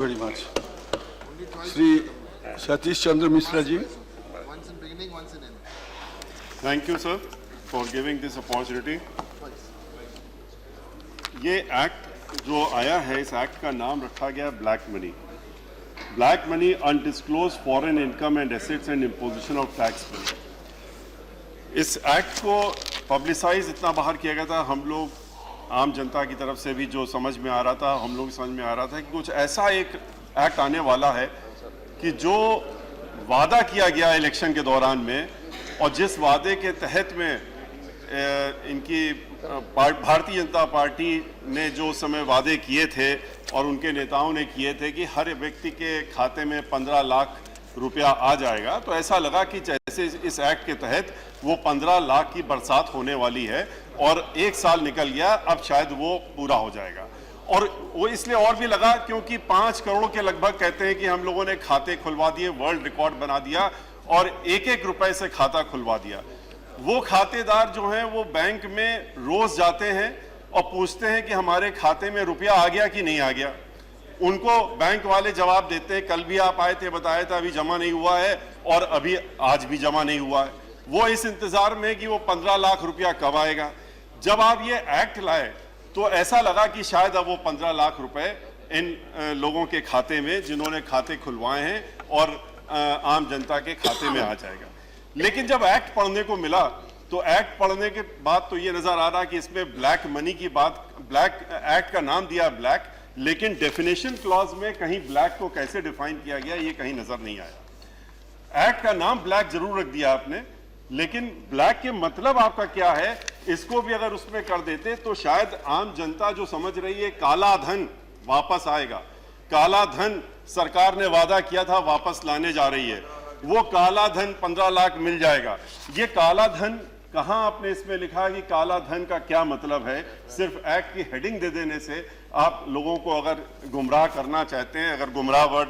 Very much. Sri Satish Chandra Mishra ji. Once in beginning, once in end. Thank you, sir, for giving this opportunity. ये act जो आया है, इस act का नाम रखा गया black money. Black money, undisclosed foreign income and assets and imposition of tax money. इस एक्ट को पब्लिसाइज इतना बाहर किया गया था, हम लोग आम जनता की तरफ से भी जो समझ में आ रहा था, हम लोग समझ में आ रहा था कि कुछ ऐसा एक एक्ट आने वाला है कि जो वादा किया गया इलेक्शन के दौरान में, और जिस वादे के तहत में इनकी भारतीय जनता पार्टी ने जो समय वादे किए थे और उनके नेताओं ने किए थे कि हर व्यक्ति के खाते में 15 लाख रुपया आ जाएगा, तो ऐसा लगा कि जैसे इस एक्ट के तहत वो 15 लाख की बरसात होने वाली है और एक साल निकल गया, अब शायद वो पूरा हो जाएगा. और वो इसलिए और भी लगा क्योंकि 5 करोड़ के लगभग कहते हैं कि हम लोगों ने खाते खुलवा दिए, वर्ल्ड रिकॉर्ड बना दिया और एक रुपए से खाता खुलवा दिया. वो खातेदार जो हैं वो बैंक में रोज जाते हैं और पूछते हैं कि हमारे खाते में रुपया आ गया कि नहीं आ गया. उनको बैंक वाले जवाब देते हैं कल भी आप आए थे, बताया था अभी जमा नहीं हुआ है और अभी आज भी जमा नहीं हुआ है. वो इस इंतजार में कि वो 15 लाख रुपया कब आएगा. जब आप ये एक्ट लाए तो ऐसा लगा कि शायद अब वो 15 लाख रुपए इन लोगों के खाते में, जिन्होंने खाते खुलवाए हैं, और आम जनता के खाते में आ जाएगा. लेकिन जब एक्ट पढ़ने को मिला तो एक्ट पढ़ने के बाद तो ये नजर आ रहा कि इसमें ब्लैक मनी की बात, ब्लैक एक्ट का नाम दिया ब्लैक, लेकिन डेफिनेशन क्लॉज में कहीं ब्लैक को कैसे डिफाइन किया गया ये कहीं नजर नहीं आया. एक्ट का नाम ब्लैक जरूर रख दिया आपने, लेकिन ब्लैक के मतलब आपका क्या है इसको भी अगर उसमें कर देते तो शायद आम जनता जो समझ रही है काला धन वापस आएगा, काला धन सरकार ने वादा किया था वापस लाने जा रही है, वो काला धन 15 लाख मिल जाएगा. ये काला धन कहां आपने इसमें लिखा है कि काला धन का क्या मतलब है? सिर्फ एक्ट की हेडिंग दे देने से आप लोगों को अगर गुमराह करना चाहते हैं, अगर गुमराह वर्ड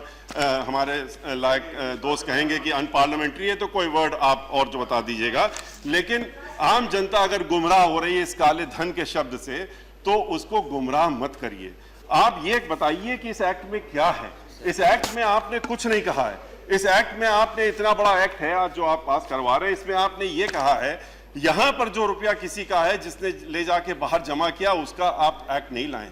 हमारे लायक दोस्त कहेंगे कि अनपार्लियामेंट्री है तो कोई वर्ड आप और जो बता दीजिएगा, लेकिन आम जनता अगर गुमराह हो रही है इस काले धन के शब्द से तो उसको गुमराह मत करिए. आप ये बताइए कि इस एक्ट में क्या है. इस एक्ट में आपने कुछ नहीं कहा है. इस एक्ट में आपने, इतना बड़ा एक्ट है आज जो आप पास करवा रहे हैं, इसमें आपने ये कहा है यहां पर जो रुपया किसी का है जिसने ले जाके बाहर जमा किया उसका आप एक्ट नहीं लाए.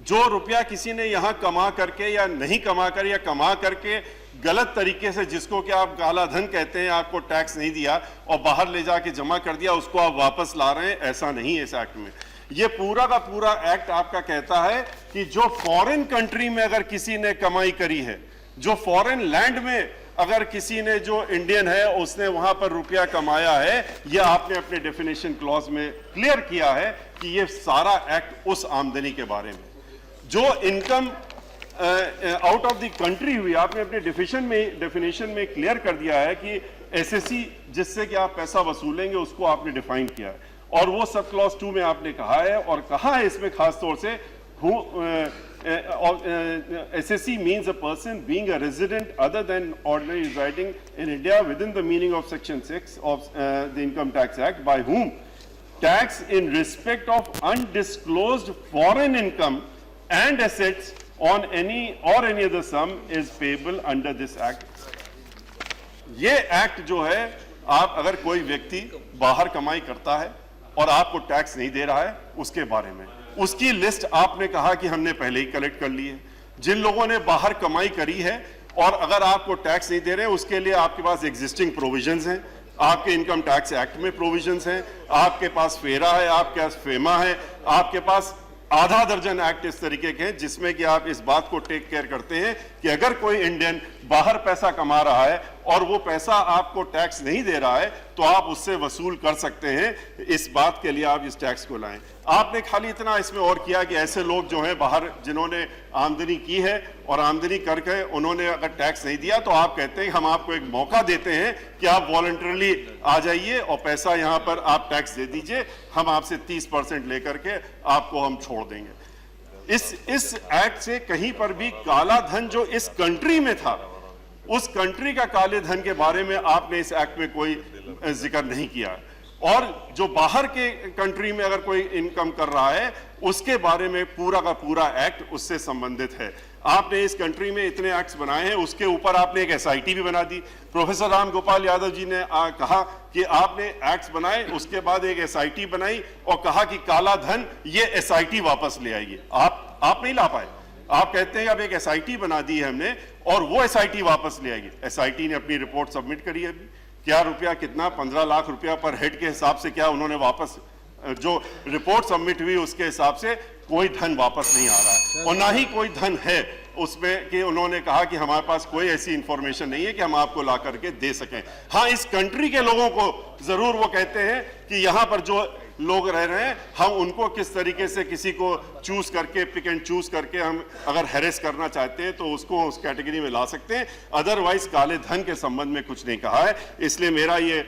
जो रुपया किसी ने यहां कमा करके या नहीं कमा कर या कमा करके गलत तरीके से, जिसको कि आप काला धन कहते हैं, आपको टैक्स नहीं दिया और बाहर ले जाके जमा कर दिया, उसको आप वापस ला रहे हैं, ऐसा नहीं है इस एक्ट में. ये पूरा का पूरा एक्ट आपका कहता है कि जो फॉरेन कंट्री में अगर किसी ने कमाई करी है, जो फॉरेन लैंड में अगर किसी ने, जो इंडियन है उसने वहां पर रुपया कमाया है, यह आपने अपने डेफिनेशन क्लॉज में क्लियर किया है कि यह सारा एक्ट उस आमदनी के बारे में जो income out of the country हुई, आपने अपने डेफिनेशन में क्लियर कर दिया है कि एसएससी जिससे कि आप पैसा वसूलेंगे उसको आपने डिफाइन किया है. और वो सब क्लॉज 2 में आपने कहा है, और कहा है इसमें खास तौर से SSC means a person being a resident other than ordinary residing in India within the meaning of Section 6 of the Income Tax Act, by whom tax in respect of undisclosed foreign income and assets on any or any other sum is payable under this act. ये act जो है, आप अगर कोई व्यक्ति बाहर कमाई करता है और आपको टैक्स नहीं दे रहा है, उसके बारे में उसकी लिस्ट आपने कहा कि हमने पहले ही कलेक्ट कर ली है. जिन लोगों ने बाहर कमाई करी है और अगर आपको टैक्स नहीं दे रहे, उसके लिए आपके पास एग्जिस्टिंग प्रोविजंस हैं, आपके इनकम टैक्स एक्ट में प्रोविजंस हैं, आपके पास फेरा है, आपके पास फेमा है, आपके पास आधा दर्जन एक्ट इस तरीके के हैं जिसमें कि आप इस बात को टेक केयर करते हैं कि अगर कोई इंडियन बाहर पैसा कमा रहा है और वो पैसा आपको टैक्स नहीं दे रहा है तो आप उससे वसूल कर सकते हैं. इस बात के लिए आप इस टैक्स को लाएं. आपने खाली इतना इसमें और किया कि ऐसे लोग जो हैं बाहर, जिन्होंने आमदनी की है और आमदनी करके उन्होंने अगर टैक्स नहीं दिया, तो आप कहते हैं हम आपको एक मौका देते हैं कि आप वॉलंटरली आ जाइए और पैसा यहां पर आप टैक्स दे दीजिए, हम आपसे 30% लेकर के आपको हम छोड़ देंगे. इस एक्ट से कहीं पर भी काला धन जो इस कंट्री में था, उस कंट्री का काले धन के बारे में आपने इस एक्ट में कोई जिक्र नहीं किया. और जो बाहर के कंट्री में अगर कोई इनकम कर रहा है उसके बारे में पूरा का पूरा एक्ट उससे संबंधित है. आपने इस कंट्री में इतने एक्ट्स बनाए हैं, उसके ऊपर आपने एक एसआईटी भी बना दी। प्रोफेसर राम गोपाल यादव जी ने कहा कि आपने एक्ट्स बनाए, उसके बाद एक एसआईटी बनाई और कहा कि काला धन ये एसआईटी वापस ले आएगी। आप नहीं ला पाए। आप कहते हैं अब एक एसआईटी बना दी है हमने और वो एसआईटी वापस ले आएगी। एसआईटी ने अपनी रिपोर्ट सबमिट करी है, क्या रुपया कितना 15 लाख रुपया पर हेड के हिसाब से क्या उन्होंने वापस, जो रिपोर्ट सबमिट हुई उसके हिसाब से कोई धन वापस नहीं आ रहा है और ना ही कोई धन है उसमें कि उन्होंने कहा कि हमारे पास कोई ऐसी इंफॉर्मेशन नहीं है कि हम आपको ला करके दे सकें। हाँ, इस कंट्री के लोगों को जरूर वो कहते हैं कि यहाँ पर जो लोग रह रहे हैं हम उनको किस तरीके से किसी को चूज करके, पिक एंड चूज करके हम अगर हैरेस करना चाहते हैं तो उसको उस कैटेगरी में ला सकते हैं। अदरवाइज काले धन के संबंध में कुछ नहीं कहा है। इसलिए मेरा ये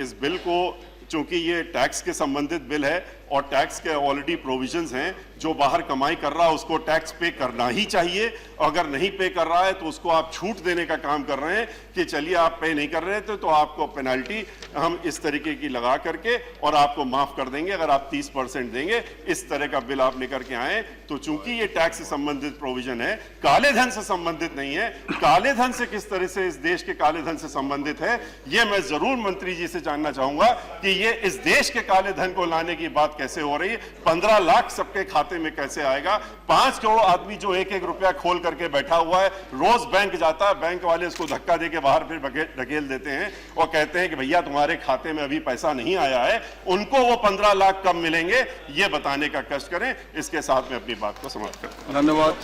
इस बिल को, चूंकि ये टैक्स के संबंधित बिल है और टैक्स के ऑलरेडी प्रोविजंस हैं, जो बाहर कमाई कर रहा है उसको टैक्स पे करना ही चाहिए। अगर नहीं पे कर रहा है तो उसको आप छूट देने का काम कर रहे हैं कि चलिए आप पे नहीं कर रहे थे तो आपको पेनल्टी हम इस तरीके की लगा करके और आपको माफ कर देंगे अगर आप 30% देंगे। इस तरह का बिल आप लेकर के आए तो चूंकि ये टैक्स से संबंधित प्रोविजन है, काले धन से संबंधित नहीं है। काले धन से किस तरह से, इस देश के काले धन से संबंधित है, ये मैं जरूर मंत्री जी से जानना चाहूंगा कि ये इस देश के काले धन को लाने की बात कैसे हो रही है। 15 लाख सबके खाते में कैसे आएगा? 5 करोड़ आदमी जो एक एक रुपया खोल करके बैठा हुआ है, रोज बैंक जाता है, बैंक वाले उसको धक्का देके बाहर फिर ढकेल देते हैं और कहते हैं कि भैया तुम्हारे खाते में अभी पैसा नहीं आया है। उनको वो 15 लाख कब मिलेंगे ये बताने का कष्ट करें। इसके साथ में अपनी बात को समाप्त करता हूं। धन्यवाद।